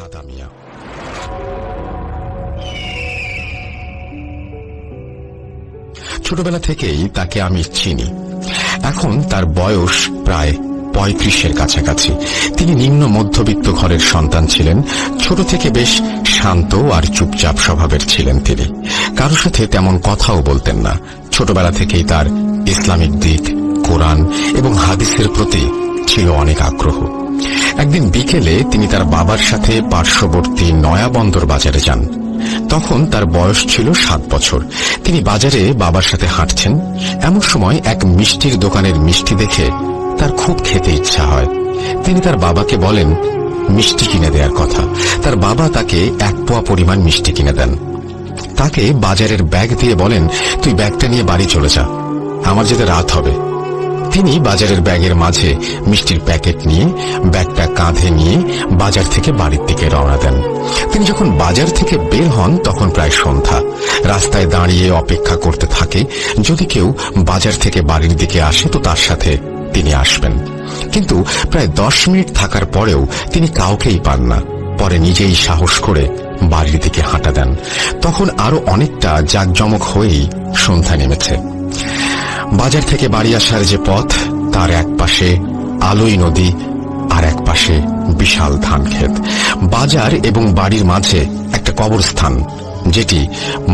সাদা মিয়া। ছোটবেলা থেকেই তাকে আমি চিনি। এখন তার বয়স প্রায় 35-এর কাছাকাছি। তিনি নিম্ন মধ্যবিত্ত ঘরের সন্তান ছিলেন। ছোট থেকে বেশ শান্ত আর চুপচাপ স্বভাবের ছিলেন তিনি। কারোর সাথে তেমন কথাও বলতেন না। ছোটবেলা থেকেই তার ইসলামিক দিক, কোরআন এবং হাদিসের প্রতি ছিল অনেক আগ্রহ। একদিন বিকেলে তিনি তার বাবার সাথে পার্শ্ববর্তী নয়াবন্দর বাজারে যান। তখন তার বয়স ছিল 7 বছর। তিনি বাজারে বাবার সাথে হাঁটছেন। এমন সময় এক মিষ্টির দোকানের মিষ্টি দেখে তার খুব খেতে ইচ্ছা হয়। তিনি তার বাবাকে বলেন মিষ্টি কিনে দেওয়ার কথা। তার বাবা তাকে 1 পোয়া পরিমাণ মিষ্টি কিনে দেন। তাকে বাজারের ব্যাগ দিয়ে বলেন, তুই ব্যাগটা নিয়ে বাড়ি চলে যা, আমার যেতে রাত হবে। তিনি বাজারের ব্যাগের মাঝে মিষ্টির প্যাকেট নিয়ে ব্যাগটা কাঁধে নিয়ে বাজার থেকে বাড়ির দিকে রওনা দেন। তিনি যখন বাজার থেকে বের হন তখন প্রায় সন্ধ্যা। রাস্তায় দাঁড়িয়ে অপেক্ষা করতে থাকে, যদি কেউ বাজার থেকে বাড়ির দিকে আসে তো তার সাথে তিনি আসবেন। কিন্তু প্রায় 10 মিনিট থাকার পরেও তিনি কাউকেই পান না। পরে নিজেই সাহস করে বাড়ির দিকে হাঁটা দেন। তখন আরো অনেকটা জাঁকজমক হয়েই সন্ধ্যা নেমেছে। বাজার থেকে বাড়ি আসার যে পথ, তার এক পাশে আলোই নদী আর এক পাশে বিশাল ধান ক্ষেত। বাজার এবং বাড়ির মাঝে একটা কবরস্থান, যেটি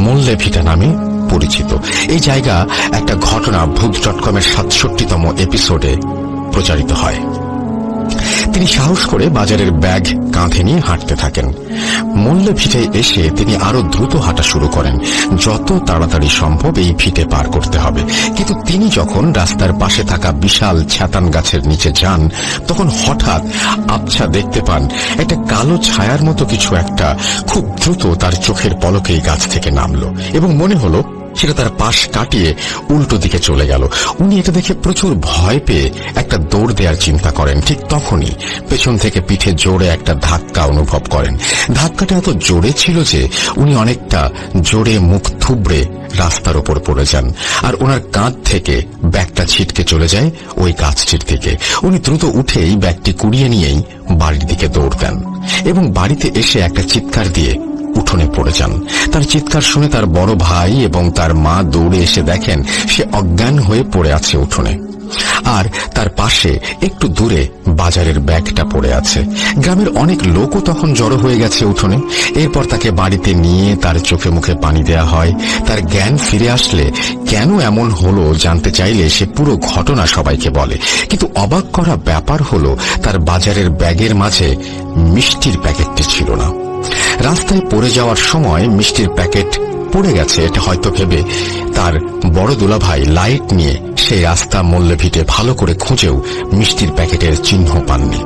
মোল্লে ভিটা নামে পরিচিত। এই জায়গা একটা ঘটনা ভূত.com-এর 67তম এপিসোডে প্রচারিত হয়। তিনি সাহস করে বাজারের ব্যাগ কাঁধে নিয়ে হাঁটতে থাকেন। মোল্লে ভিটায় এসে তিনি আরো দ্রুত হাঁটা শুরু করেন। যত তাড়াতাড়ি সম্ভব এই ভিটে পার করতে হবে। কিন্তু তিনি যখন রাস্তার পাশে থাকা বিশাল ছাতান গাছের নিচে যান, তখন হঠাৎ আবছা দেখতে পান একটা কালো ছায়ার মতো কিছু একটা খুব দ্রুত তার চোখের পলকেই গাছ থেকে নামলো এবং মনে হলো সেটা তার পাশ কাটিয়ে উল্টো দিকে চলে গেল। উনি এটা দেখে প্রচুর ভয় পেয়ে একটা দৌড় দেওয়ার চিন্তা করেন। ঠিক তখনই পেছন থেকে পিঠে জোরে একটা ধাক্কা অনুভব করেন। ধাক্কাটা এত জোরে ছিল যে উনি অনেকটা জোরে মুখ থুবড়ে রাস্তার ওপর পড়ে যান, আর ওনার কাঁধ থেকে ব্যাগটা ছিটকে চলে যায় ওই গাছটির দিকে। উনি দ্রুত উঠেই ব্যাগটি কুড়িয়ে নিয়েই বাড়ির দিকে দৌড় দেন এবং বাড়িতে এসে একটা চিৎকার দিয়ে উঠোনে পড়ে যান। তার চিৎকার শুনে তার বড় ভাই এবং তার মা দৌড়ে এসে দেখেন সে অজ্ঞান হয়ে পড়ে আছে উঠোনে, আর তার পাশে একটু দূরে বাজারের ব্যাগটা পড়ে আছে। গ্রামের অনেক লোকও তখন জড়ো হয়ে গেছে উঠোনে। এরপর তাকে বাড়িতে নিয়ে তার চোখে মুখে পানি দেয়া হয়। তার জ্ঞান ফিরে আসলে কেন এমন হলো জানতে চাইলে সে পুরো ঘটনা সবাইকে বলে। কিন্তু অবাক করা ব্যাপার হলো তার বাজারের ব্যাগের মাঝে মিষ্টির প্যাকেটটি ছিল না। রাস্তায় পড়ে যাওয়ার সময় মিষ্টির প্যাকেট পড়ে গেছে এটা হয়তো ভেবে তার বড় দুলাভাই লাইট নিয়ে সেই রাস্তা মোল্লে ভিটে ভালো করে খুঁজেও মিষ্টির প্যাকেটের চিহ্ন পাননি।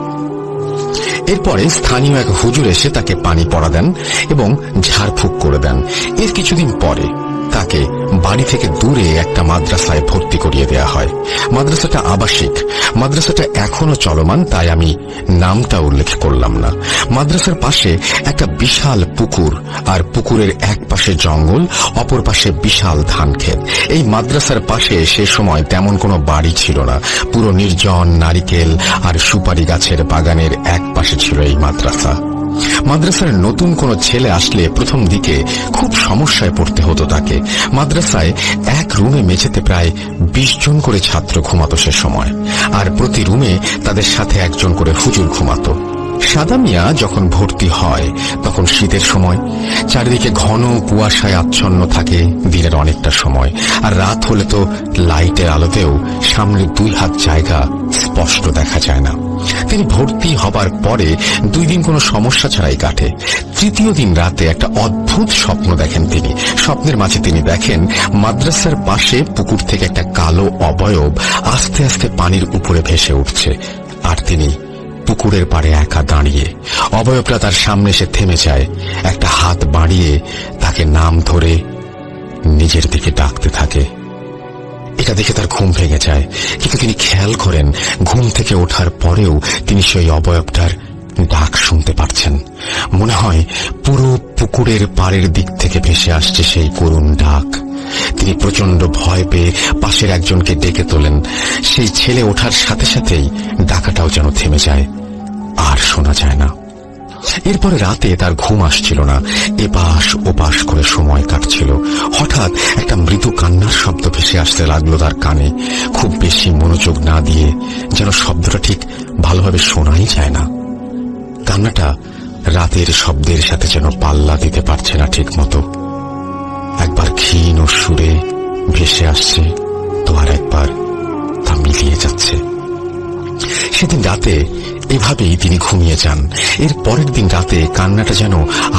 এরপরে স্থানীয় এক হুজুর এসে তাকে পানি পড়া দেন এবং ঝাড়ফুঁক করে দেন। এর কিছুদিন পরে তাকে বাড়ি থেকে দূরে একটা মাদ্রাসায় ভর্তি করিয়ে দেয়া হয়। মাদ্রাসাটা আবাসিক। মাদ্রাসাটা এখনো চলমান, তাই আমি নামটা উল্লেখ করলাম না। মাদ্রাসার পাশে একটা বিশাল পুকুর, আর পুকুরের এক পাশে জঙ্গল, অপর পাশে বিশাল ধান ক্ষেত। এই মাদ্রাসার পাশে সে সময় তেমন কোনো বাড়ি ছিল না। পুরো নির্জন নারিকেল আর সুপারি গাছের বাগানের এক পাশে ছিল এই মাদ্রাসা। মাদ্রাসার নতুন কোনো ছেলে আসলে প্রথম দিকে খুব সমস্যায় পড়তে হতো তাকে। মাদ্রাসায় এক রুমে মেঝেতে প্রায় 20 জন করে ছাত্র ঘুমাতো সে সময়, আর প্রতি রুমে তাদের সাথে একজন করে হুজুর ঘুমাতো। সাদা মিয়া যখন ভর্তি হয় তখন শীতের সময়, চারিদিকে ঘন কুয়াশায় আচ্ছন্ন থাকে দিনের অনেকটা সময়, আর রাত হলে তো লাইটের আলোতেও সামনে 2 হাত জায়গা স্পষ্ট দেখা যায় না। তিনি ভর্তি হবার পরে 2 দিন কোনো সমস্যা ছাড়াই কাটে। তৃতীয় দিন রাতে একটা অদ্ভুত স্বপ্ন দেখেন তিনি। স্বপ্নের মাঝে তিনি দেখেন মাদ্রাসার পাশে পুকুর থেকে একটা কালো অবয়ব আস্তে আস্তে পানির উপরে ভেসে উঠছে, আর তিনি পুকুরের পাড়ে একা দাঁড়িয়ে। অবয়বটা তার সামনে এসে থেমে যায়, একটা হাত বাড়িয়ে তাকে নাম ধরে নিজের দিকে ডাকতে থাকে। এটা দেখে তার ঘুম ভেঙে যায়, কিন্তু তিনি খেয়াল করেন ঘুম থেকে ওঠার পরেও তিনি সেই অবয়বটার ডাক শুনতে পারছেন। মনে হয় পুরো পুকুরের পাড়ের দিক থেকে ভেসে আসছে সেই করুণ ডাক। তিনি প্রচন্ড ভয় পেয়ে পাশের একজনকে ডেকে তোলেন। সেই ছেলে ওঠার সাথে সাথেই ডাকাটাও যেন থেমে যায়, আর শোনা যায় না। এরপরে রাতে তার ঘুম আসছিল না, এপাশ ওপাশ করে সময় কাটছিল। হঠাৎ একটা মৃদু কান্নার শব্দ ভেসে আসতে লাগলো তার কানে, খুব বেশি মনোযোগ না দিয়ে, যেন শব্দটা ঠিক ভালোভাবে শোনাই যায় না। কান্নাটা রাতের শব্দের সাথে যেন পাল্লা দিতে পারছে না ঠিক মতো। একবার ক্ষীণ ও সুরে ভেসে আসছে, তো আর একবার তা মিলিয়ে যাচ্ছে। সেদিন রাতে এভাবেই তিনি ঘুমিয়ে যান। এর পরের দিন রাতে কান্নাটা যেন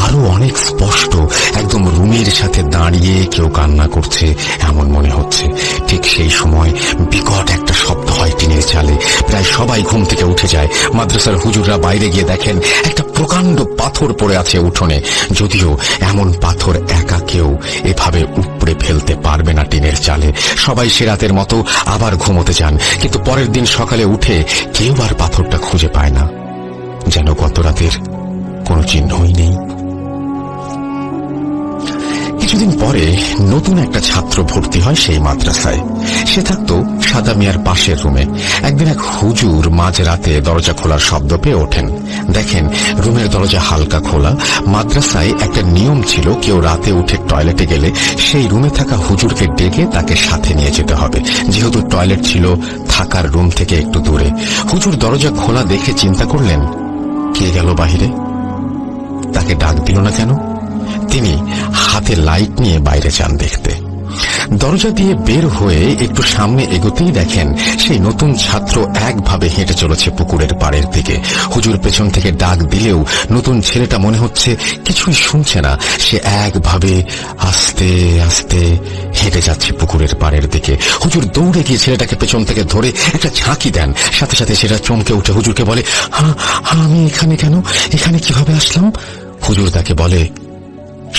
আরো অনেক স্পষ্ট, একদম রুমের সাথে দাঁড়িয়ে কেউ কান্না করছে এমন মনে হচ্ছে। ঠিক সেই সময় বিকট একটা শব্দ হয় টিনের চালে। প্রায় সবাই ঘুম থেকে উঠে যায়। মাদ্রাসার হুজুররা বাইরে গিয়ে দেখেন একটা প্রকাণ্ড পাথর পড়ে আছে উঠোনে। যদিও এমন পাথর একা কেউ এভাবে উপড়ে ফেলতে পারবে না টিনের চালে। সবাই সে রাতের মতো আবার ঘুমোতে যান, কিন্তু পরের দিন সকালে উঠে কেউ আর পাথরটা খুঁজে পায় না, যেন গত রাতের কোনো চিহ্নই নেই। কিছুদিন পরে নতুন একটা ছাত্র ভর্তি হয় সেই মাদ্রাসায়। সে থাকতো সাদা মিয়ার পাশের রুমে। একদিন এক হুজুর মাঝরাতে দরজা খোলার শব্দ পেয়ে ওঠেন। দেখেন রুমের দরজা হালকা খোলা। মাদ্রাসায় একটা নিয়ম ছিল, কেউ রাতে উঠে টয়লেটে গেলে সেই রুমে থাকা হুজুরকে ডেকে তাকে সাথে নিয়ে যেতে হবে, যেহেতু টয়লেট ছিল থাকার রুম থেকে একটু দূরে। হুজুর দরজা খোলা দেখে চিন্তা করলেন, কে গেল বাহিরে? তাকে ডাক দিল না কেন? তিনি হাতে লাইট নিয়ে বাইরে যান দেখতে। দরজা দিয়ে বের হয়ে একটু সামনে এগোতেই দেখেন সেই নতুন ছাত্র একভাবে হেঁটে চলেছে পুকুরের পাড়ের দিকে। হুজুর পেছন থেকে ডাক দিলেও নতুন ছেলেটা মনে হচ্ছে কিছুই শুনছে না। সে একভাবে আস্তে আস্তে হেঁটে যাচ্ছে পুকুরের পাড়ের দিকে। হুজুর দৌড়ে গিয়ে ছেলেটাকে পেছন থেকে ধরে একটা ঝাঁকি দেন। সাথে সাথে সেটা চমকে উঠে হুজুরকে বলে, হ্যাঁ আমি এখানে কেন? এখানে কিভাবে আসলাম? হুজুর তাকে বলে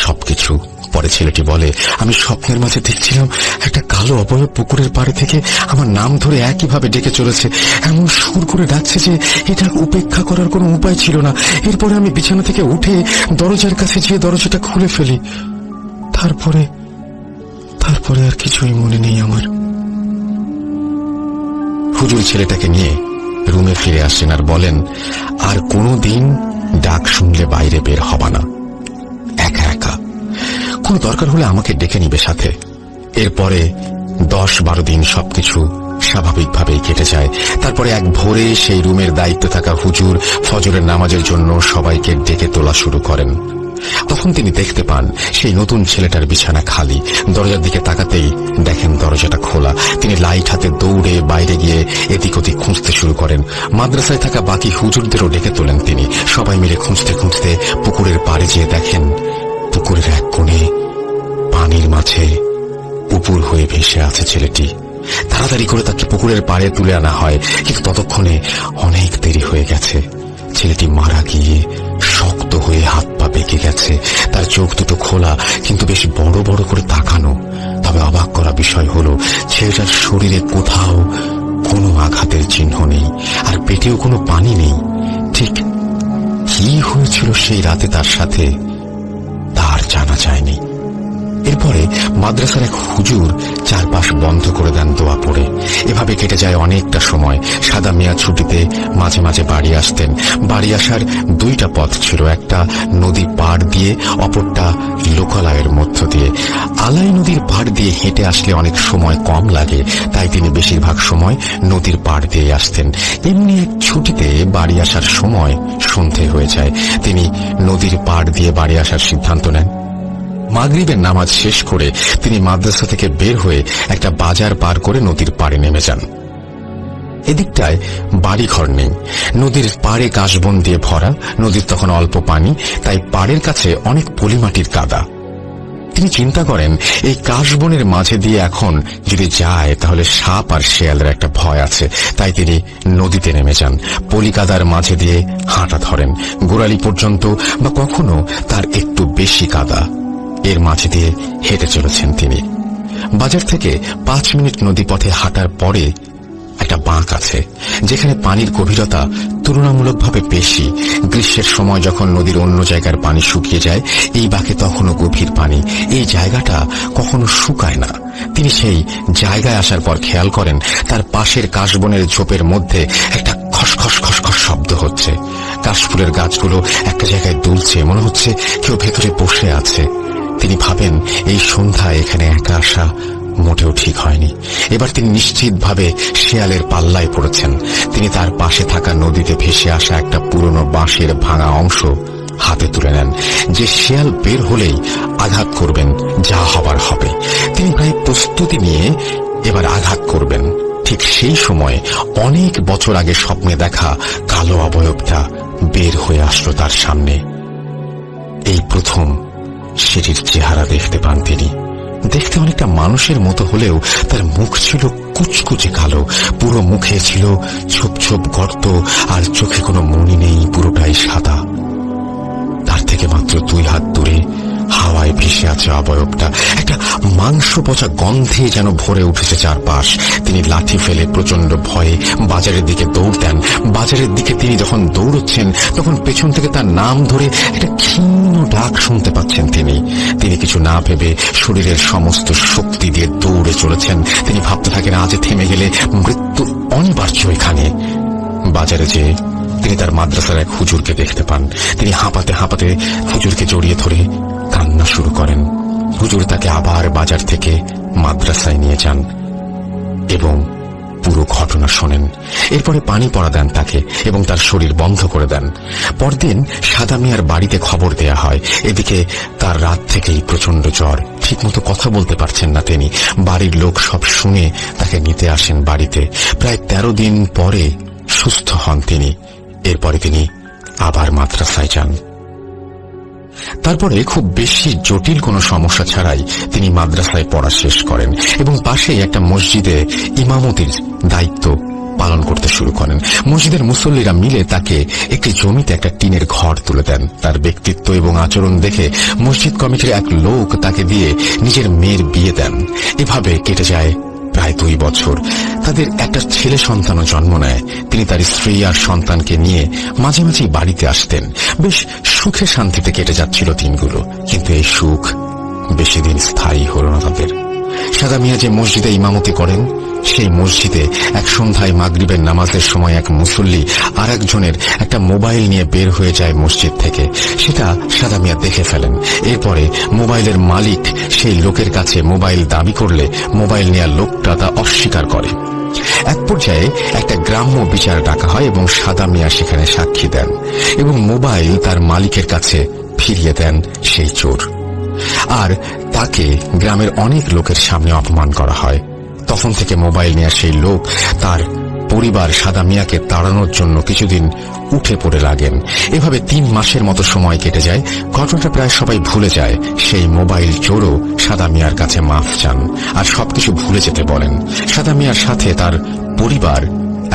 সবকিছু। পরে ছেলেটি বলে, আমি স্বপ্নের মাঝে দেখছিলাম একটা কালো অবয়ব পুকুরের পাড়ে থেকে আমার নাম ধরে একইভাবে ডেকে চলেছে, এমন সুর করে ডাকছে যে এটা উপেক্ষা করার কোনো উপায় ছিল না। এরপরে আমি বিছানা থেকে উঠে দরজার কাছে গিয়ে দরজাটা খুলে ফেলি। তারপরে আর কিছুই মনে নেই আমার। হুজুর ছেলেটাকে নিয়ে রুমে ফিরে আসেন আর বলেন, আর কোনোদিন ডাক শুনলে বাইরে বের হবা না, একা একা। কোনো দরকার হলে আমাকে ডেকে নিবে সাথে। এরপরে 10-12 দিন সবকিছু স্বাভাবিকভাবেই কেটে যায়। তারপরে এক ভোরে সেই রুমের দায়িত্বে থাকা হুজুর ফজরের নামাজের জন্য সবাইকে ডেকে তোলা শুরু করেন। তখন তিনি দেখতে পান সেই নতুন ছেলেটার বিছানা খালি। দরজার দিকে তাকাতেই দেখেন দরজাটা খোলা। তিনি লাইট হাতে দৌড়ে বাইরে গিয়ে এদিক ওদিক খুঁজতে শুরু করেন। মাদ্রাসায় থাকা বাকি হুজুরদেরও ডেকে তোলেন তিনি। সবাই মিলে খুঁজতে খুঁজতে পুকুরের পাড়ে যেয়ে দেখেন পুকুরের এক কোণে পানির মাঝে উপুর হয়ে ভেসে আছে ছেলেটি। তাড়াতাড়ি করে তাকে পুকুরের পাড়ে তুলে আনা হয়, কিন্তু ততক্ষণে অনেক দেরি হয়ে গেছে। ছেলেটি মারা গিয়ে শক্ত হয়ে হাত পা বেঁকে গেছে। তার চোখ দুটো খোলা, কিন্তু বেশ বড় বড় করে তাকানো। তবে অবাক করা বিষয় হলো ছেলেটার শরীরে কোথাও কোনো আঘাতের চিহ্ন নেই, আর পেটেও কোনো পানি নেই। ঠিক কি হয়েছিল সেই রাতে তার সাথে তার জানা যায়নি। এরপরে মাদ্রাসার এক হুজুর চারপাশ বন্ধ করে দেন দোয়া পড়ে। এভাবে কেটে যায় অনেকটা সময়। সাদা মিয়া ছুটিতে মাঝে মাঝে বাড়ি আসতেন। বাড়ি আসার 2টা পথ ছিল, একটা নদী পাড় দিয়ে, অপরটা লোকালয়ের মধ্য দিয়ে। আলাই নদীর পাড় দিয়ে হেঁটে আসলে অনেক সময় কম লাগে, তাই তিনি বেশিরভাগ সময় নদীর পাড় দিয়ে আসতেন। এমনি এক ছুটিতে বাড়ি আসার সময় সন্ধে হয়ে যায়। তিনি নদীর পাড় দিয়ে বাড়ি আসার সিদ্ধান্ত নেন। মাগরিবের নামাজ শেষ করে তিনি মাদ্রাসা থেকে বের হয়ে একটা বাজার পার করে নদীর পাড়ে নেমে যান। এদিকটায় বাড়িঘর নেই। নদীর পাড়ে কাশবন দিয়ে ভরা। নদীর তখন অল্প পানি, তাই পাড়ের কাছে অনেক পলিমাটির কাদা। তিনি চিন্তা করেন এই কাশবনের মাঝে দিয়ে এখন যদি যায় তাহলে সাপ আর শেয়ালের একটা ভয় আছে, তাই তিনি নদীতে নেমে যান। পলিকাদার মাঝে দিয়ে হাঁটা ধরেন গোড়ালি পর্যন্ত, বা কখনো তার একটু বেশি কাদা। এর মাঝে দিয়ে হেঁটে চলেছেন তিনি। বাজার থেকে 5 মিনিট নদীপথে হাঁটার পরে একটা বাঁক আছে, যেখানে পানির গভীরতা তুলনামূলকভাবে বেশি। গ্রীষ্মের সময় যখন নদীর অন্য জায়গার পানি শুকিয়ে যায়, এই বাঁকে তখনও গভীর পানি। এই জায়গাটা কখনো শুকায় না। তিনি সেই জায়গায় আসার পর খেয়াল করেন তার পাশের কাশবনের ঝোপের মধ্যে একটা খসখস খসখস শব্দ হচ্ছে। কাশফুলের গাছগুলো একটা জায়গায় দুলছে, মনে হচ্ছে কেউ ভেতরে বসে আছে। তিনি ভাবেন এই সন্ধ্যায় এখানে একা আসা মোটেও ঠিক হয়নি। এবার তিনি নিশ্চিতভাবে শেয়ালের পাল্লায় পড়েছেন। তিনি তার পাশে থাকা নদীতে ভেসে আসা একটা পুরনো বাঁশের ভাঙা অংশ হাতে তুলে নেন। যে শেয়াল বের হলেই আঘাত করবেন, যা হবার হবে। তিনি প্রায় প্রস্তুতি নিয়ে এবার আঘাত করবেন। ঠিক সেই সময় অনেক বছর আগে স্বপ্নে দেখা কালো অবয়বটা বের হয়ে আসলো তার সামনে। এই প্রথম সেটির চেহারা দেখতে পান তিনি। দেখতে অনেকটা মানুষের মতো হলেও তার মুখ ছিল কুচকুচে কালো। পুরো মুখে ছিল ছোপ ছোপ গর্ত, আর চোখে কোনো মনি নেই, পুরোটাই সাদা। তার থেকে মাত্র 2 হাত দূরে হাওয়ায় ভেসে আছে অবয়বটা। একটা মাংস পচা গন্ধে যেন ভরে উঠেছে চারপাশ। তিনি লাঠি ফেলে প্রচন্ড ভয়ে বাজারের দিকে দৌড় দেন। বাজারের দিকে তিনি যখন দৌড়চ্ছেন তখন পেছন থেকে তার নাম ধরে একটা ক্ষীণ ডাক শুনতে পাচ্ছেন তিনি কিছু না ভেবে শরীরের সমস্ত শক্তি দিয়ে দৌড়ে চলেছেন। তিনি ভাবতে থাকেন আজ থেমে গেলে মৃত্যু অনিবার্য এখানে। বাজারে যেয়ে তিনি তার মাদ্রাসার এক হুজুরকে দেখতে পান। তিনি হাঁপাতে হাঁপাতে হুজুরকে জড়িয়ে ধরে কান্না শুরু করেন। হুজুর তাকে আবার বাজার থেকে মাদ্রাসায় নিয়ে যান এবং পুরো ঘটনা শোনেন। এরপরে পানি পড়া দেন তাকে এবং তার শরীর বন্ধ করে দেন। পরদিন সাদা মিয়ার বাড়িতে খবর দেয়া হয়। এদিকে তার রাত থেকেই প্রচন্ড জ্বর, ঠিকমতো কথা বলতে পারছেন না তিনি। বাড়ির লোক সব শুনে তাকে নিতে আসেন বাড়িতে। প্রায় 13 দিন পরে সুস্থ হন তিনি। এরপরে তিনি আবার মাদ্রাসায় যান। তারপরে খুব বেশি জটিল কোনো সমস্যা ছাড়াই তিনি মাদ্রাসায় পড়া শেষ করেন এবং পাশেই একটা মসজিদে ইমামতির দায়িত্ব পালন করতে শুরু করেন। মসজিদের মুসল্লিরা মিলে তাকে একটি জমিতে একটা টিনের ঘর তুলে দেন। তার ব্যক্তিত্ব এবং আচরণ দেখে মসজিদ কমিটির এক লোক তাকে দিয়ে নিজের মেয়ের বিয়ে দেন। এভাবে কেটে যায় প্রায় 2 বছর। তাদের একটা ছেলে সন্তানও জন্ম নেয়। তিনি তার স্ত্রী আর সন্তানকে নিয়ে মাঝে মাঝে বাড়িতে আসতেন। বেশ সুখে শান্তিতে কেটে যাচ্ছিল দিনগুলো, কিন্তু এই সুখ বেশি দিন স্থায়ী হল না তাদের। সাদা মিয়া যে মসজিদে ইমামতি করেন, সেই মসজিদে এক সন্ধ্যায় মাগরিবের নামাজের সময় এক মুসল্লি আর একজনের একটা মোবাইল নিয়ে বের হয়ে যায় মসজিদ থেকে। সেটা সাদা মিয়া দেখে ফেলেন। এরপরে মোবাইলের মালিক সেই লোকের কাছে মোবাইল দাবি করলে মোবাইল নেওয়া লোকটা তা অস্বীকার করে। এক পর্যায়ে একটা গ্রাম্য বিচার ডাকা হয় এবং সাদা মিয়া সেখানে সাক্ষী দেন এবং মোবাইল তার মালিকের কাছে ফিরিয়ে দেন সেই চোর। আর তাকে গ্রামের অনেক লোকের সামনে অপমান করা হয়। তখন থেকে মোবাইল নেওয়া সেই লোক তার পরিবার সাদা মিয়াকে তাড়ানোর জন্য কিছুদিন উঠে পড়ে লাগেন। এভাবে 3 মাসের মতো সময় কেটে যায়। ঘটনাটা প্রায় সবাই ভুলে যায়। সেই মোবাইল চোরও সাদা মিয়ার কাছে মাফ চান আর সবকিছু ভুলে যেতে বলেন। সাদা মিয়ার সাথে তার পরিবার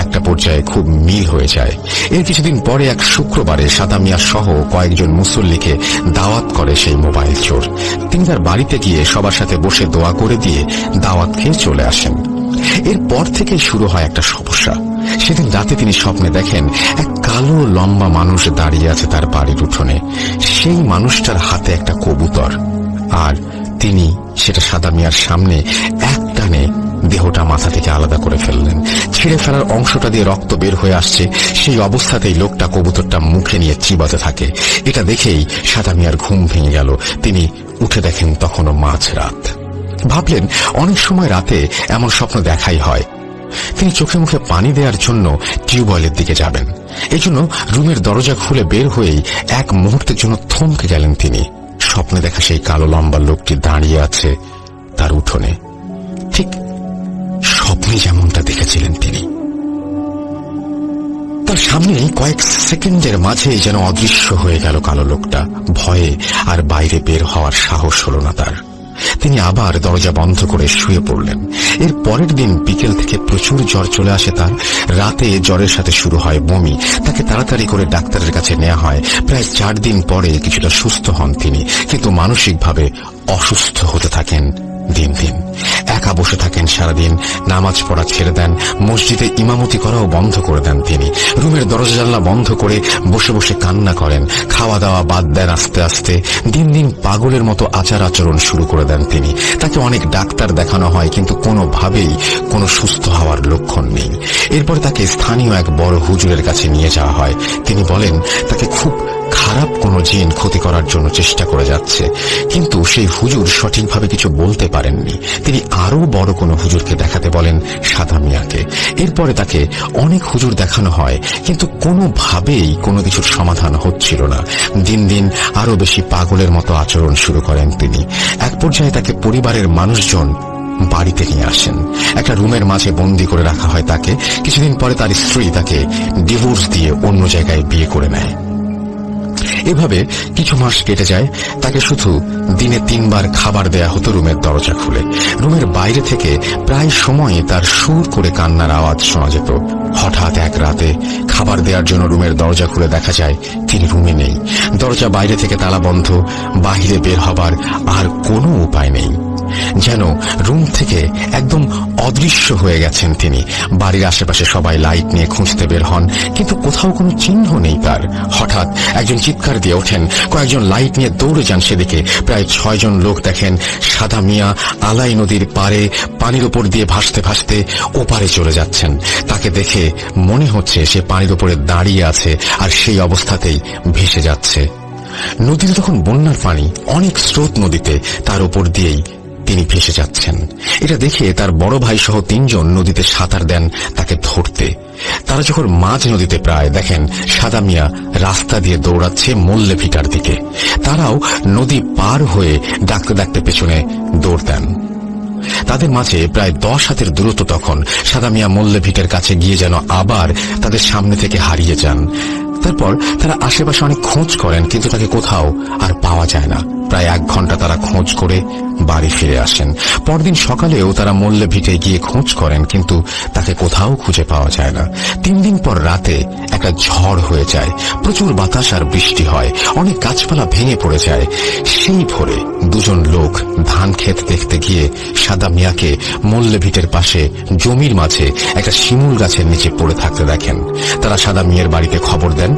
একটা পর্যায়ে খুব মিল হয়ে যায়। এর কিছুদিন পরে এক শুক্রবারে সাদা মিয়া সহ কয়েকজন মুসল্লিকে দাওয়াত করে সেই মোবাইল চোর। তিনি তার বাড়িতে গিয়ে সবার সাথে বসে দোয়া করে দিয়ে দাওয়াত খেয়ে চলে আসেন। এরপর থেকে শুরু হয় একটা সমস্যা। সেদিন রাতে তিনি স্বপ্নে দেখেন এক কালো লম্বা মানুষ দাঁড়িয়ে আছে তার বাড়ির উঠোনে। সেই মানুষটার হাতে একটা কবুতর, আর তিনি সেটা সাদা মিয়ার সামনে এক টানে দেহটা মাথা থেকে আলাদা করে ফেললেন। ছিঁড়ে ফেলার অংশটা দিয়ে রক্ত বের হয়ে আসছে। সেই অবস্থাতেই লোকটা কবুতরটা মুখে নিয়ে চিবাতে থাকে। এটা দেখেই সাদা মিয়ার ঘুম ভেঙে গেল। তিনি উঠে দেখেন তখনও মাঝরাত। ভাবলেন অনেক সময় রাতে এমন স্বপ্ন দেখাই হয়। তিনি চোখে মুখে পানি দেওয়ার জন্য টিউবওয়েলের দিকে যাবেন। এজন্য রুমের দরজা খুলে বের হয়েই এক মুহূর্তের জন্য থমকে গেলেন তিনি। স্বপ্নে দেখা সেই কালো লম্বা লোকটি দাঁড়িয়ে আছে তার উঠোনে, ঠিক স্বপ্নে যেমনটা দেখেছিলেন তিনি। তার সামনেই কয়েক সেকেন্ডের মাঝেই যেন অদৃশ্য হয়ে গেল কালো লোকটা। ভয়ে আর বাইরে বের হওয়ার সাহস হল না তার। তিনি আবার দরজা বন্ধ করে শুয়ে পড়লেন। এর পরের দিন বিকেল থেকে প্রচুর জ্বর চলে আসে তার। রাতে জ্বরের সাথে শুরু হয় বমি। তাকে তাড়াতাড়ি করে ডাক্তারের কাছে নেওয়া হয়। প্রায় 4 দিন পরে কিছুটা সুস্থ হন তিনি, কিন্তু মানসিকভাবে অসুস্থ হতে থাকেন দিন দিন। একা বসে থাকেন সারাদিন, নামাজ পড়া ছেড়ে দেন, মসজিদে ইমামতি করাও বন্ধ করে দেন তিনি। রুমের দরজা জানলা বন্ধ করে বসে বসে কান্না করেন, খাওয়া দাওয়া বাদ দেন আস্তে আস্তে। দিন দিন পাগলের মতো আচার আচরণ শুরু করে দেন তিনি। তাকে অনেক ডাক্তার দেখানো হয়, কিন্তু কোনোভাবেই কোনো সুস্থ হওয়ার লক্ষণ নেই। এরপর তাকে স্থানীয় এক বড় হুজুরের কাছে নিয়ে যাওয়া হয়। তিনি বলেন তাকে খুব খারাপ কোনো জিন ক্ষতি করার জন্য চেষ্টা করে যাচ্ছে, কিন্তু সেই হুজুর সঠিকভাবে কিছু বলতে পারেননি। তিনি আরো বড় কোনো হুজুরকে দেখাতে বলেন, সাদা মিয়াকে। এরপরে তাকে অনেক হুজুর দেখানো হয়, কিন্তু কোনোভাবেই কোনো কিছুর সমাধান হচ্ছিল না। দিন দিন আরো বেশি পাগলের মতো আচরণ শুরু করেন তিনি। এক পর্যায়ে তাকে পরিবারের মানুষজন বাড়িতে নিয়ে আসেন। একটা রুমের মাঝে বন্দি করে রাখা হয় তাকে। কিছুদিন পরে তার স্ত্রী তাকে ডিভোর্স দিয়ে অন্য জায়গায় বিয়ে করে নেয়। এভাবে কিছু মাস কেটে যায়। তাকে শুধু দিনে 3 বার খাবার দেয়া হতো রুমের দরজা খুলে। রুমের বাইরে থেকে প্রায় সময় তার সুর করে কান্নার আওয়াজ শোনা যেত। হঠাৎ এক রাতে খাবার দেওয়ার জন্য রুমের দরজা খুলে দেখা যায় তিনি রুমে নেই। দরজা বাইরে থেকে তালা বন্ধ, বাহিরে বের হবার আর কোনো উপায় নেই। যেন রুম থেকে একদম অদৃশ্য হয়ে গেছেন তিনি। বাড়ির আশেপাশে সবাই লাইট নিয়ে খুঁজতে বের হন, কিন্তু কোথাও কোনো চিহ্ন নেই তার। হঠাৎ একজন চিৎকার দিয়ে ওঠেন, কয়েকজন লাইট নিয়ে দৌড়ে যান সেদিকে। প্রায় 6 জন লোক দেখেন সাদা মিয়া আলাই নদীর পারে পানির উপর দিয়ে ভাসতে ভাসতে ওপারে চলে যাচ্ছেন। তাকে দেখে মনে হচ্ছে সে পানির উপরে দাঁড়িয়ে আছে আর সেই অবস্থাতেই ভেসে যাচ্ছে। নদীতে তখন বন্যার পানি, অনেক স্রোত নদীতে, তার উপর দিয়েই তিনি ভেসে যাচ্ছেন। এটা দেখে তার বড় ভাই সহ 3 জন নদীতে সাঁতার দেন তাকে ধরতে। তারা যখন মাঝ নদীতে প্রায় দেখেন সাদা মিয়া রাস্তা দিয়ে দৌড়াচ্ছে মল্লে ভিটার দিকে। তারাও নদী পার হয়ে ডাকতে ডাকতে পেছনে দৌড় দেন। তাদের মাঝে প্রায় 10 হাতের দূরত্ব। তখন সাদা মিয়া মল্লে ভিটের কাছে গিয়ে যেন আবার তাদের সামনে থেকে হারিয়ে যান। তারপর তারা আশেপাশে অনেক খোঁজ করেন, কিন্তু তাকে কোথাও আর পাওয়া যায় না। প্রায় 1 ঘন্টা তারা খোঁজ করে বাড়ি ফিরে আসেন। পরদিন সকালেও তারা মল্লে ভিটে গিয়ে খোঁজ করেন, কিন্তু তাকে কোথাও খুঁজে পাওয়া যায় না। 3 দিন পর রাতে একটা ঝড় হয়ে যায়। প্রচুর বাতাস আর বৃষ্টি হয়, অনেক গাছপালা ভেঙে পড়ে যায়। সেই ভোরে 2 জন লোক ধান ক্ষেত দেখতে গিয়ে সাদা মিয়াকে মল্লে ভিটের পাশে জমির মাঝে একটা শিমুল গাছের নিচে পড়ে থাকতে দেখেন। তারা সাদা মিয়ার বাড়িতে খবর দেন।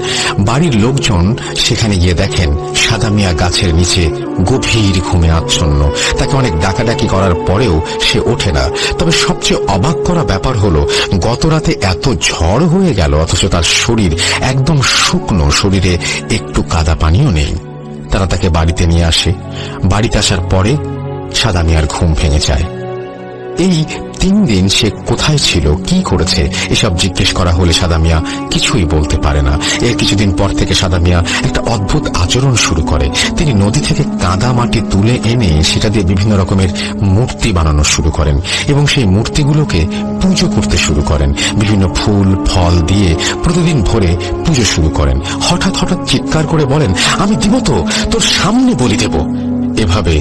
বাড়ির লোকজন সেখানে গিয়ে দেখেন সাদা মিয়া গাছের নিচে গভীর ঘুমে আচ্ছন্ন। তাকে অনেক ডাকাডাকি করার পরেও সে ওঠে না। তবে সবচেয়ে অবাক করা ব্যাপার হলো, গত রাতে এত ঝড় হয়ে গেল অথচ তার শরীর একদম শুকনো, শরীরে একটু কাদা পানিও নেই। তারা তাকে বাড়িতে নিয়ে আসে। বাড়িতে আসার পরে সাদা মিয়ার ঘুম ভেঙে যায়। এই 3 দিন সে কোথায় ছিল, কি করেছে, এসব জিজ্ঞেস করা হলে সাদা মিয়া কিছুই বলতে পারে না। এর কিছুদিন পর থেকে সাদা মিয়া একটা অদ্ভুত আচরণ শুরু করে। তিনি নদী থেকে কাদা মাটি তুলে এনে সেটা দিয়ে বিভিন্ন রকমের মূর্তি বানানো শুরু করেন এবং সেই মূর্তিগুলোকে পুজো করতে শুরু করেন। বিভিন্ন ফুল ফল দিয়ে প্রতিদিন ভোরে পুজো শুরু করেন। হঠাৎ হঠাৎ চিৎকার করে বলেন, আমি দিব তো, তোর সামনে বলি দেব। এভাবে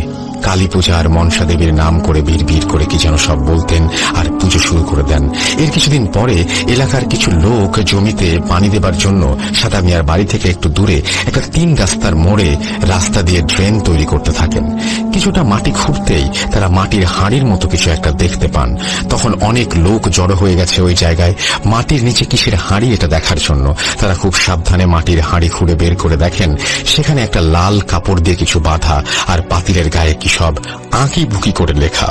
কালী পূজা আর মনসা দেবীর নাম করে বিড়বিড় করে কি যেন সব বলতেন আর পুজো শুরু করে দেন। এর কিছুদিন পরে এলাকার কিছু লোক জমিতে পানি দেবার জন্য সাদা মিয়ার বাড়ি থেকে একটু দূরে একটা 3 রাস্তার মোড়ে রাস্তা দিয়ে ড্রেন তৈরি করতে থাকেন। কিছুটা মাটি খুঁড়তেই তারা মাটির হাঁড়ির মতো কিছু একটা দেখতে পান। তখন অনেক লোক জড়ো হয়ে গেছে ওই জায়গায় মাটির নিচে কিসের হাঁড়ি এটা দেখার জন্য। তারা খুব সাবধানে মাটির হাঁড়ি খুঁড়ে বের করে দেখেন সেখানে একটা লাল কাপড় দিয়ে কিছু বাঁধা আর পাতিলের গায়ে কি সব আঁকি বুকি করে লেখা।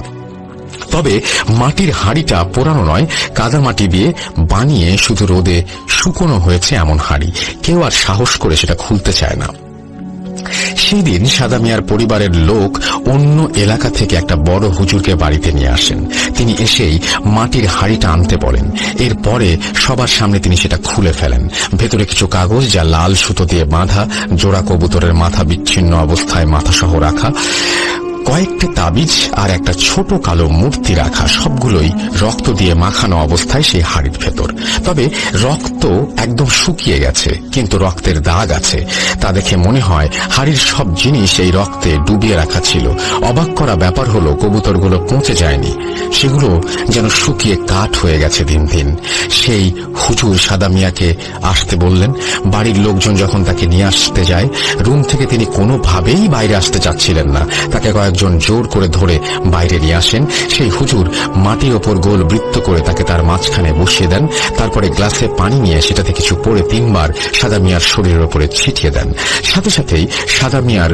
তবে মাটির হাঁড়িটা পোড়ানো নয়, কাদা মাটি দিয়ে বানিয়ে শুধু রোদে শুকনো হয়েছে এমন হাঁড়ি। কেউ আর সাহস করে সেটা খুলতে চায় না। সেই দিন সাদা মিয়ার পরিবারের লোক অন্য এলাকা থেকে একটা বড় হুজুরকে বাড়িতে নিয়ে আসেন। তিনি এসেই মাটির হাঁড়িটা আনতে বলেন। এরপরে সবার সামনে তিনি সেটা খুলে ফেলেন। ভেতরে কিছু কাগজ যা লাল সুতো দিয়ে বাঁধা, জোড়া কবুতরের মাথা বিচ্ছিন্ন অবস্থায় মাথা সহ রাখা, কয়েকটি তাবিজ আর একটা ছোট কালো মূর্তি রাখা, সবগুলোই রক্ত দিয়ে মাখানো অবস্থায় সেই হাড়ির ভেতর। তবে রক্ত একদম শুকিয়ে গেছে, কিন্তু রক্তের দাগ আছে। তা দেখে মনে হয় হাড়ির সব জিনিস এই রক্তে ডুবিয়ে রাখা ছিল। অবাক করা ব্যাপার হলো কবুতরগুলো পচে যায়নি, সেগুলো যেন শুকিয়ে কাঠ হয়ে গেছে দিন দিন। সেই হুজুর সাদা মিয়াকে আসতে বললেন। বাড়ির লোকজন যখন তাকে নিয়ে আসতে যায়, রুম থেকে তিনি কোনোভাবেই বাইরে আসতে চাচ্ছিলেন না। তাকে কয়েক একজন জোর করে ধরে বাইরে নিয়ে আসেন। সেই হুজুর মাটির ওপর গোল বৃত্ত করে তাকে তার মাঝখানে বসিয়ে দেন। তারপরে গ্লাসে পানি নিয়ে সেটাতে কিছু পরে 3 বার সাদা মিয়ার শরীরের ওপরে ছিটিয়ে দেন। সাথে সাথেই সাদা মিয়ার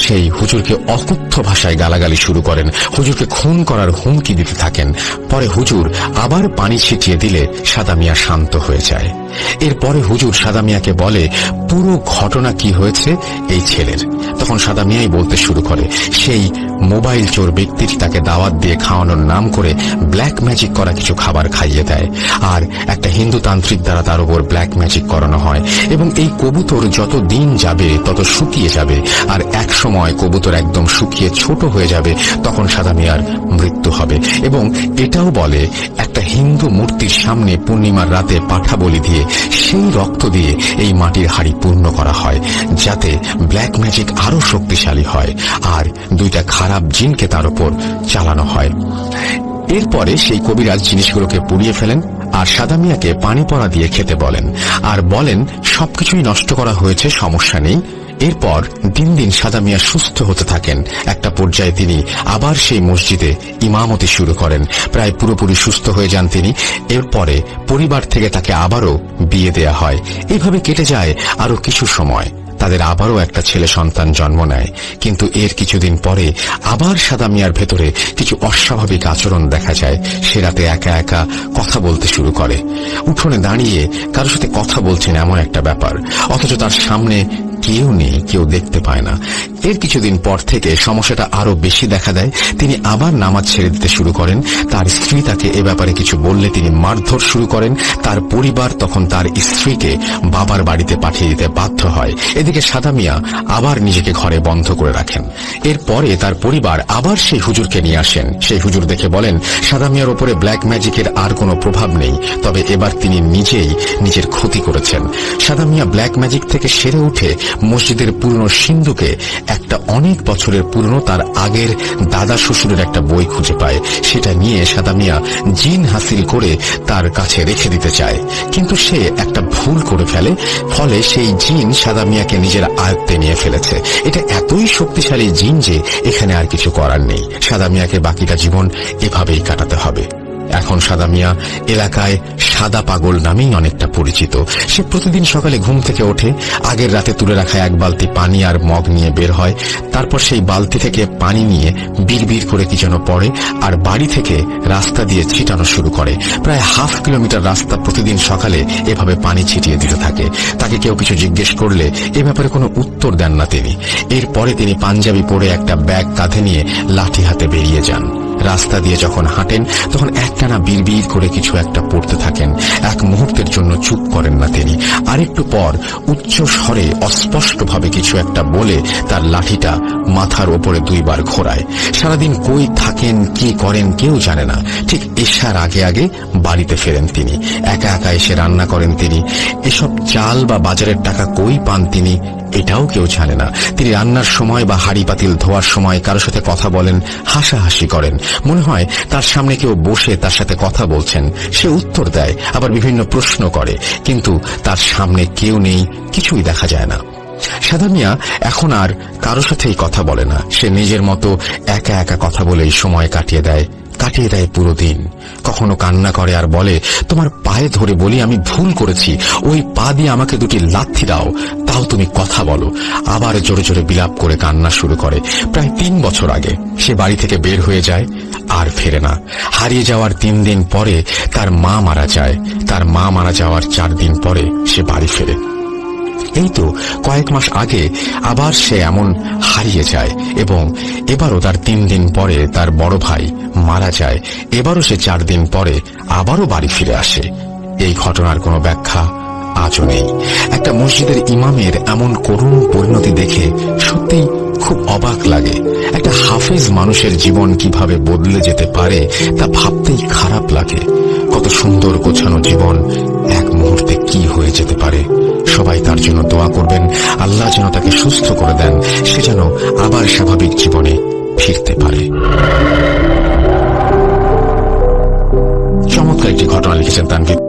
সেই হুজুরকে অকথ্য ভাষায় গালাগালি শুরু করেন, হুজুরকে খুন করার হুমকি দিতে থাকেন। পরে হুজুর আবার পানি ছিটিয়ে দিলে সাদা মিয়া শান্ত হয়ে যায়। এরপরে হুজুর সাদা মিয়াকে বলে পুরো ঘটনা কি হয়েছে এই ছেলের। তখন সাদা মিয়াই বলতে শুরু করে সেই মোবাইল চোর ব্যক্তিটি তাকে দাওয়াত দিয়ে খাওয়ানোর নাম করে ব্ল্যাক ম্যাজিক করা কিছু খাবার খাইয়ে দেয়, আর একটা হিন্দু তান্ত্রিক দ্বারা তার উপর ব্ল্যাক ম্যাজিক করানো হয়, এবং এই কবুতর যত দিন যাবে তত শুকিয়ে যাবে, আর এক সময় কবুতর একদম শুকিয়ে ছোট হয়ে যাবে, তখন সাদা মিয়ার মৃত্যু হবে। এবং এটাও বলে একটা হিন্দু মূর্তির সামনে পূর্ণিমার রাতে পাঠা বলি দিয়ে সেই রক্ত দিয়ে এই মাটির হাড়ি পূর্ণ করা হয়, যাতে ব্ল্যাক ম্যাজিক আরো শক্তিশালী হয়, আর 2টা খারাপ জিনকে তার উপর চালানো হয়। এরপরে সেই কবিরাজ জিনিসগুলোকে পুড়িয়ে ফেলেন আর সাদা মিয়াকে পানি পড়া দিয়ে খেতে বলেন, আর বলেন সবকিছুই নষ্ট করা হয়েছে, সমস্যা নেই। এরপর দিন দিন সাদা মিয়া সুস্থ হতে থাকেন। একটা পর্যায়ে তিনি আবার সেই মসজিদে ইমামতি শুরু করেন, প্রায় পুরোপুরি সুস্থ হয়ে যান তিনি। এরপরে পরিবার থেকে তাকে আবারও বিয়ে দেয়া হয়। এইভাবে কেটে যায় আরো কিছু সময়। তাদের আবারও একটা ছেলে সন্তান জন্ম নেয়। কিন্তু এর কিছুদিন পরে আবার সাদা মিয়ার ভেতরে কিছু অস্বাভাবিক আচরণ দেখা যায়। সে রাতে একা একা কথা বলতে শুরু করে, উঠোনে দাঁড়িয়ে কারোর সাথে কথা বলছেন এমন একটা ব্যাপার, অথচ তার সামনে কেউ নেই, কেউ দেখতে পায় না। এর কিছুদিন পর থেকে সমস্যাটা আরো বেশি দেখা দেয়। তিনি আবার নামাজ ছেড়ে দিতে শুরু করেন। তার স্ত্রী তাকে এ ব্যাপারে কিছু বললে তিনি মারধর শুরু করেন। তার পরিবার তখন তার স্ত্রীকে বাবার বাড়িতে পাঠিয়ে দিতে বাধ্য হয়। এদিকে সাদা মিয়া আবার নিজেকে ঘরে বন্ধ করে রাখেন। এরপরে তার পরিবার আবার সেই হুজুরকে নিয়ে আসেন। সেই হুজুর দেখে বলেন সাদা মিয়ার উপরে ব্ল্যাক ম্যাজিকের আর কোনো প্রভাব নেই, তবে এবার তিনি নিজেই নিজের ক্ষতি করেছেন। সাদা মিয়া ব্ল্যাক ম্যাজিক থেকে সেরে উঠে মসজিদের পুরনো সিন্ধুকে একটা অনেক বছরের পুরনো তার আগের দাদা শ্বশুরের একটা বই খুঁজে পায়। সেটা নিয়ে সাদা মিয়া জিন হাসিল করে তার কাছে রেখে দিতে চায়, কিন্তু সে একটা ভুল করে ফেলে। ফলে সেই জিন সাদা মিয়াকে নিজের আয়ত্তে নিয়ে ফেলেছে। এটা এতই শক্তিশালী জিন যে এখানে আর কিছু করার নেই। সাদা মিয়াকে বাকিটা জীবন এভাবেই কাটাতে হবে। এখন সাদা মিয়া এলাকায় সাদা পাগল নামেই অনেকটা পরিচিত। সে প্রতিদিন সকালে ঘুম থেকে ওঠে, আগের রাতে তুলে রাখা 1 বালতি পানি আর মগ নিয়ে বের হয়। তারপর সেই বালতি থেকে পানি নিয়ে বিড়বিড় করে কি যেন পড়ে, আর বাড়ি থেকে রাস্তা দিয়ে ছিটানো শুরু করে। প্রায় 1/2 কিলোমিটার রাস্তা প্রতিদিন সকালে এভাবে পানি ছিটিয়ে দিতে থাকে। তাকে কেউ কিছু জিজ্ঞেস করলে এ ব্যাপারে কোনো উত্তর দেন না তিনি। এরপরে তিনি পাঞ্জাবি পরে একটা ব্যাগ কাঁধে নিয়ে লাঠি হাতে বেরিয়ে যান। রাস্তা দিয়ে যখন হাঁটেন তখন একটানা বিড়বিড় করে কিছু একটা পড়তে থাকেন। এক মুহূর্তের জন্য চুপ করেন না তিনি। আরেকটু পর উচ্চ স্বরে অস্পষ্টভাবে কিছু একটা বলে তার লাঠিটা মাথার ওপরে 2 বার ঘোরায়। সারাদিন কই থাকেন, কি করেন কেউ জানে না। ঠিক এশার আগে আগে বাড়িতে ফেরেন তিনি। একা একা এসে রান্না করেন তিনি। এসব চাল বা বাজারের টাকা কই পান তিনি এটাও কেউ জানে না। তিনি রান্নার সময় বা হাঁড়ি পাতিল ধোয়ার সময় কারোর সাথে কথা বলেন, হাসাহাসি করেন। মনে হয় তার সামনে কেউ বসে তার সাথে কথা বলছেন। সে উত্তর দেয়, আবার বিভিন্ন প্রশ্ন করে, কিন্তু তার সামনে কেউ নেই, কিছুই দেখা যায় না। সাদা মিয়া এখন আর কারোর সাথেই কথা বলে না। সে নিজের মতো একা একা কথা বলেই সময় কাটিয়ে দেয় পুরো দিন। কখনো কান্না করে আর বলে, তোমার পায়ে ধরে বলি আমি ভুল করেছি, ওই পা দিয়ে আমাকে 2টি লাথি দাও, তাও তুমি কথা বলো। আবার জোরে জোরে বিলাপ করে কান্না শুরু করে। প্রায় 3 বছর আগে সে বাড়ি থেকে বের হয়ে যায়, আর ফেরে না। হারিয়ে যাওয়ার 3 দিন পরে তার মা মারা যায়। তার মা মারা যাওয়ার 4 দিন পরে সে বাড়ি ফেরে। এই তো কয়েক মাস আগে আবার সে এমন হারিয়ে যায়, এবং এবারও তার 3 দিন পরে তার বড় ভাই মারা যায়। এবারও সে 4 দিন পরে আবারও বাড়ি ফিরে আসে। এই ঘটনার কোনো ব্যাখ্যা আজও নেই। একটা মসজিদের ইমামের এমন করুণ পরিণতি দেখে সত্যিই খুব অবাক লাগে। একটা হাফেজ মানুষের জীবন কিভাবে বদলে যেতে পারে তা ভাবতেই খারাপ লাগে। কত সুন্দর গোছানো জীবন এক মুহূর্তে কি হয়ে যেতে পারে। সবাই তার জন্য দোয়া করবেন, আল্লাহ যেন তাকে সুস্থ করে দেন, সে যেন আবার স্বাভাবিক জীবনে ফিরতে পারে। চমৎকার একটি ঘটনা লিখেছেন তানভীর।